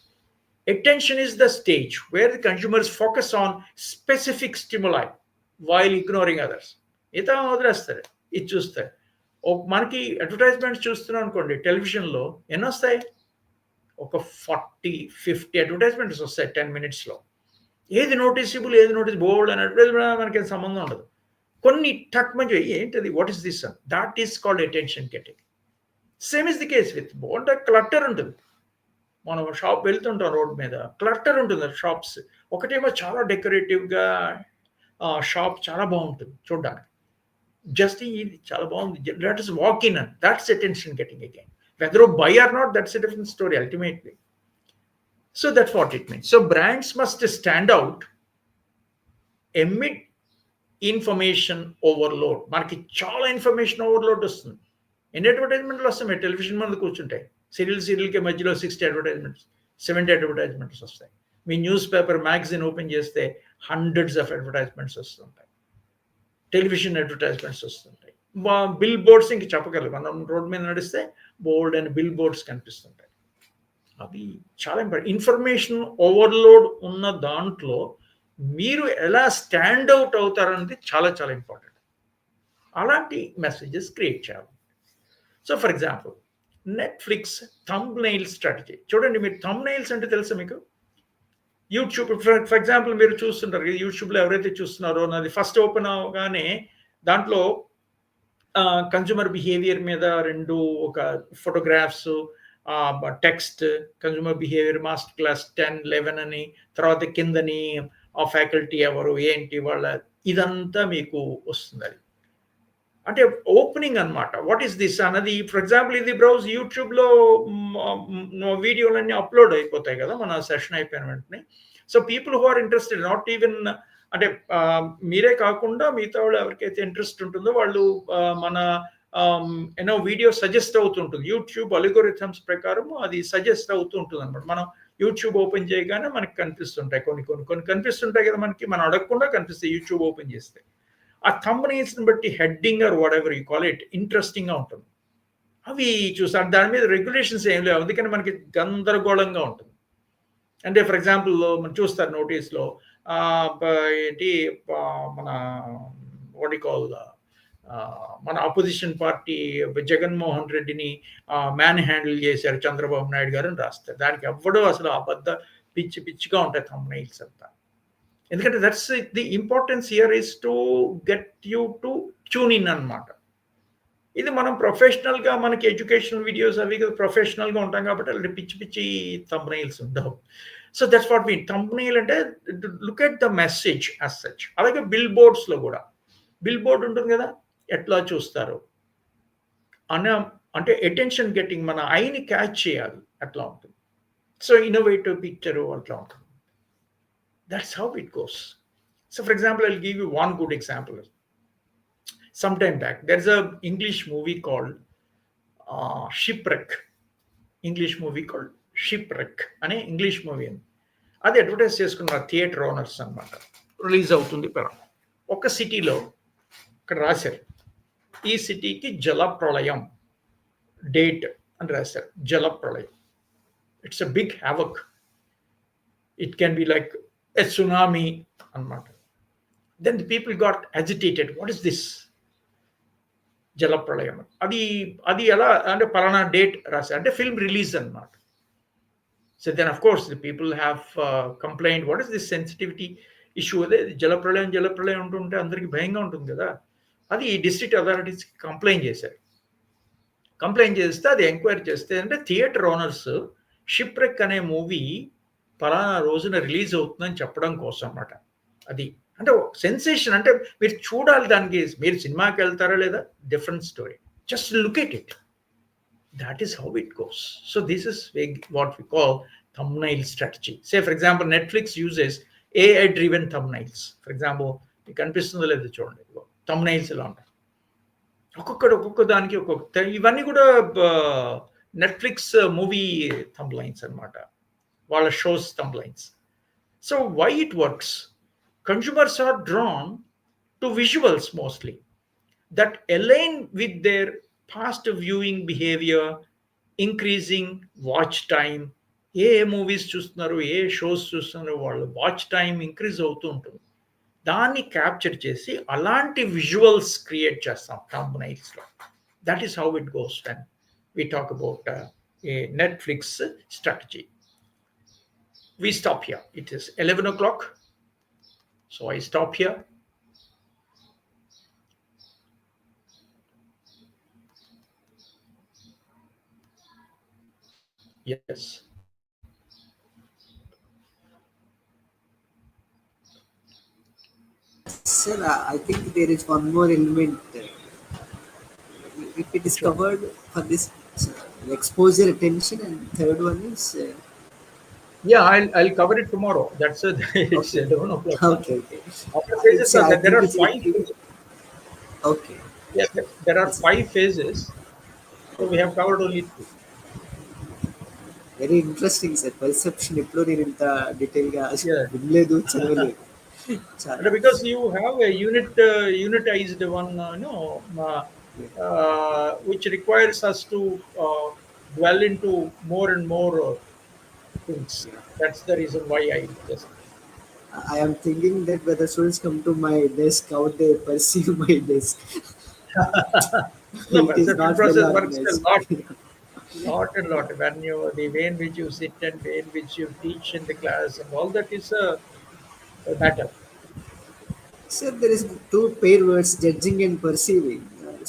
Attention is the stage where the consumers focus on specific stimuli while ignoring others. మిగతా వదిలేస్తారు, ఇది చూస్తారు. మనకి అడ్వర్టైజ్మెంట్స్ చూస్తున్నాం అనుకోండి, టెలివిజన్లో ఎన్ని వస్తాయి, ఒక 40-50 అడ్వర్టైజ్మెంట్స్ వస్తాయి 10 minutesలో. ఏది నోటీసబుల్, ఏది నోటీస్ బోల్డ్ అని అడ్వర్టైజ్మెంట్ మనకి సంబంధం ఉండదు. కొన్ని టక్ మంచి ఏంటది, what is this, that is called attention getting. Same is the case with bold clutter ఉంటుంది. మనం షాప్ వెళ్తుంటాం, రోడ్ మీద క్లటర్ ఉంటుంది షాప్స్, ఒకటేమో చాలా డెకరేటివ్గా షాప్ చాలా బాగుంటుంది చూడడానికి, జస్ట్ ఇది చాలా బాగుంది, let us walk in, and that's attention getting again. Whether you buy or not, that's a different story ultimately. So that's what it means. So brands must stand out amid information overload. మనకి చాలా information overload వస్తుంది. ఎన్ని అడ్వర్టైజ్మెంట్లు వస్తాయి, television మీద కూర్చుంటాయి, సీరియల్కి మధ్యలో 60 advertisements, 70 advertisements వస్తాయి. మీ news paper magazine open చేస్తే హండ్రెడ్స్ ఆఫ్ అడ్వర్టైజ్మెంట్స్ వస్తుంటాయి, టెలివిజన్ అడ్వర్టైజ్మెంట్స్ వస్తుంటాయి, బిల్ బోర్డ్స్ ఇంక చెప్పగలరు, మనం రోడ్ మీద నడిస్తే బోల్డ్ అండ్ బిల్ బోర్డ్స్ కనిపిస్తుంటాయి. అది చాలా ఇంపార్టెంట్. ఇన్ఫర్మేషన్ ఓవర్లోడ్ ఉన్న దాంట్లో మీరు ఎలా స్టాండ్ అవుట్ అవుతారనేది చాలా చాలా ఇంపార్టెంట్. అలాంటి మెసేజెస్ క్రియేట్ చేయాలి. So for example, Netflix thumbnail strategy చూడండి. మీరు థంబ్నెయిల్స్ అంటే తెలుసా మీకు? యూట్యూబ్ ఫర్ ఎగ్జాంపుల్ మీరు చూస్తుంటారు, యూట్యూబ్లో ఎవరైతే చూస్తున్నారో, నాది ఫస్ట్ ఓపెన్ అవగానే దాంట్లో కన్జ్యూమర్ బిహేవియర్ మీద 2 ఒక photographs, text, consumer behaviour master class 10-11 అని, తర్వాత కిందని ఆ ఫ్యాకల్టీ ఎవరు ఏంటి వాళ్ళ, ఇదంతా మీకు వస్తుంది. అది అంటే ఓపెనింగ్ అనమాట. వాట్ ఈస్ దిస్ అన్నది, ఫర్ ఎగ్జాంపుల్ ఇది బ్రౌజ్ యూట్యూబ్లో వీడియోలన్నీ అప్లోడ్ అయిపోతాయి కదా మన సెషన్ అయిపోయిన వెంటనే. So people who are interested, not even అంటే మీరే కాకుండా మిగతా వాళ్ళు ఎవరికైతే ఇంట్రెస్ట్ ఉంటుందో వాళ్ళు మన వీడియో సజెస్ట్ అవుతుంటుంది. యూట్యూబ్ అల్గోరిథమ్స్ ప్రకారం అది సజెస్ట్ అవుతూ ఉంటుంది అనమాట. మనం యూట్యూబ్ ఓపెన్ చేయగానే మనకి కనిపిస్తుంటాయి, కొన్ని కనిపిస్తుంటాయి కదా మనకి, మనం అడగకుండా కనిపిస్తాయి యూట్యూబ్ ఓపెన్ చేస్తే. ఆ థంబ్నెయిల్స్ని బట్టి heading or whatever you call it ఇంట్రెస్టింగ్గా ఉంటుంది. అవి చూసారు, దాని మీద రెగ్యులేషన్స్ ఏం లేవు, అందుకని మనకి గందరగోళంగా ఉంటుంది. అంటే ఫర్ ఎగ్జాంపుల్ మనం చూస్తారు నోటీస్లో ఏంటి, మన వాట్ యు కాల్, మన అపోజిషన్ పార్టీ జగన్మోహన్ రెడ్డిని మ్యాన్ హ్యాండిల్ చేశారు చంద్రబాబు నాయుడు గారు అని రాస్తారు. దానికి ఎవ్వడో అసలు అబద్ధ పిచ్చిగా ఉంటాయి థంబ్నెయిల్స్ అంతా. ఎందుకంటే that's the importance here is to get you to tune in అనమాట. ఇది మనం ప్రొఫెషనల్గా, మనకి ఎడ్యుకేషనల్ వీడియోస్ అవి ప్రొఫెషనల్గా ఉంటాం కాబట్టి అలాంటి పిచ్చి థంబ్నెయిల్స్ ఉండవు. So that's what mean thumbnail అంటే look at the message as such. అలాగే బిల్ బోర్డ్స్లో కూడా బిల్ బోర్డ్ ఉంటుంది కదా, ఎట్లా చూస్తారు అంటే అటెన్షన్ గెట్టింగ్, మన ఐని క్యాచ్ చేయాలి, అట్లా ఉంటుంది. సో ఇన్నోవేటివ్ పిక్చరు అట్లా ఉంటుంది. That's how it goes. So for example, I'll give you one good example. Some time back, there's a English movie called Shipwreck. English movie called Shipwreck. అనే English movie అని, అది advertise చేసుకున్న theatre owners అనమాట. Release అవుతుంది ఒక సిటీలో, అక్కడ రాశారు ఈ సిటీకి జలప్రళయం డేట్ అని రాశారు. జలప్రళయం, it's a big havoc, it can be like a tsunami anamata. Then the people got agitated. What is this jalapralayam? adi ela ante palana date rasa ante film release anamata. So then of course the people have complained, what is this sensitivity issue? Ade jalapralayam untunte andariki bhayanga untundi kada, adi district authorities complain chesaru. Complaint చేస్తే అది enquiry చేస్తే అంటే theatre owners shipwreck అనే movie పలానా రోజున release అవుతుందని చెప్పడం కోసం అన్నమాట. అది అంటే సెన్సేషన్, అంటే మీరు చూడాలి దానికి. మీరు సినిమాకి వెళ్తారా లేదా different story, just look at it. That is how it goes. So this is what we call thumbnail strategy. Say, for example, Netflix uses AI driven thumbnails. For example, మీకు కనిపిస్తుందో లేదో చూడండి, thumbnails ఎలా ఉంటాయి, ఒక్కొక్క దానికి ఒక్కొక్క, ఇవన్నీ కూడా నెట్ఫ్లిక్స్ మూవీ థంబ్లైన్స్ అనమాట, వాళ్ళ shows thumbnails. So why it works, consumers are drawn to visuals mostly that align with their past viewing behavior, increasing watch time. A movies చూస్తున్నారు, ఏ షోస్ చూస్తున్నారు, వాళ్ళు వాచ్ టైం ఇంక్రీజ్ అవుతూ ఉంటుంది. దాన్ని capture చేసి అలాంటి విజువల్స్ క్రియేట్ చేస్తాం థంబ్నైల్స్లో. That is how it goes when we talk about a Netflix strategy. We stop here. It is 11 o'clock. So I stop here. Yes. Sir, I think there is one more element. If it is Which one? covered for this exposure attention, and third one is Yeah, I'll cover it tomorrow. That's it. It's okay. 11 o'clock. Okay, okay. Other phases are I that there think are it's five phases. okay. Yeah, there are It's five phases. So we okay. have covered only two. Very interesting, sir. Perception ఎప్పుడు నేను ఇంత detail గా Yeah. వినలేదు, చదవలేదు. చాలా And because you have a unitized one, which requires us to dwell into more and more things. That's the reason why I just. I am thinking that whether students come to my desk, how they perceive my desk. No, It is perception not well process works a organized. lot and lot. When you, the way in which you sit and way in which you teach in the class and all that is a matter. Sir, there is two pair words, judging and perceiving.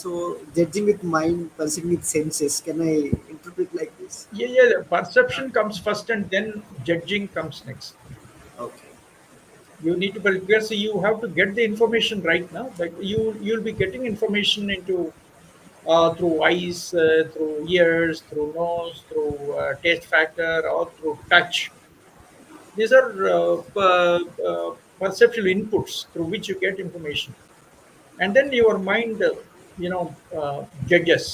So, judging with mind, perceiving with senses. Can I interpret like this? Yeah. The perception comes first, and then judging comes next. Okay. You need to, because you have to get the information right now. Like you'll be getting information into through eyes, through ears, through nose, through taste factor, or through touch. These are perceptual inputs through which you get information, and then your mind, judges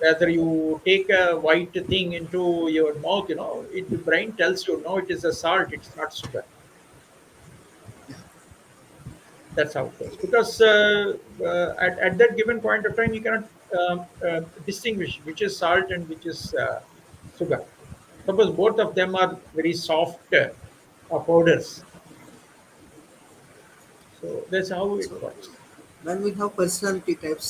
whether you take a white thing into your mouth. The brain tells you no, it is a salt, it's not sugar. That's how it goes. Because at that given point of time, you cannot distinguish which is salt and which is sugar. Suppose both of them are very soft powders. So that's how it So, works. when we have personality types,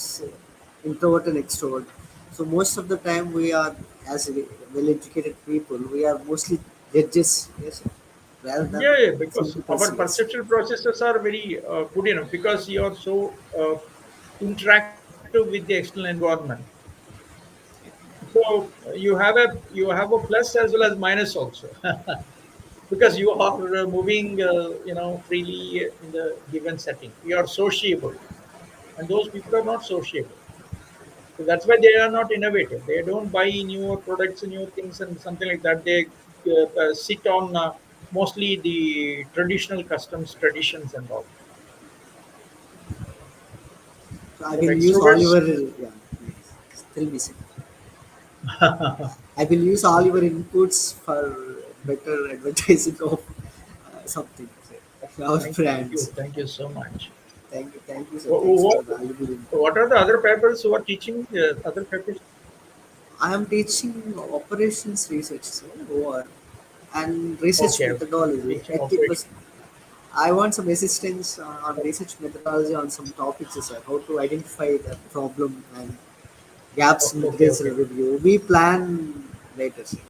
introvert and extrovert, so most of the time we are, as well educated people, we are mostly judges, yes, rather than Yeah, because simple our perceivers. perceptual processes are very good enough because you are so interactive with the external environment. So you have a plus as well as minus also. Because you are moving freely in the given setting. You are sociable, and those people are not sociable. So that's why they are not innovative. They don't buy newer products, newer things, and something like that. They sit on mostly the traditional customs, traditions, and all. So I But will use all extroverts, your, yeah, please, tell me, sir. I will use all your inputs for better advertising of something, sir. Our brands. thank you so much. Thank you, sir. Thanks for What, the valuable input. what are the other papers who are teaching? Other papers? I am teaching operations research, sir, OR, and research Okay, methodology. teaching Ethics. operation. I want some assistance on research methodology on some topics, sir. How to identify the problem and gaps in literature Okay. review. We plan later, sir.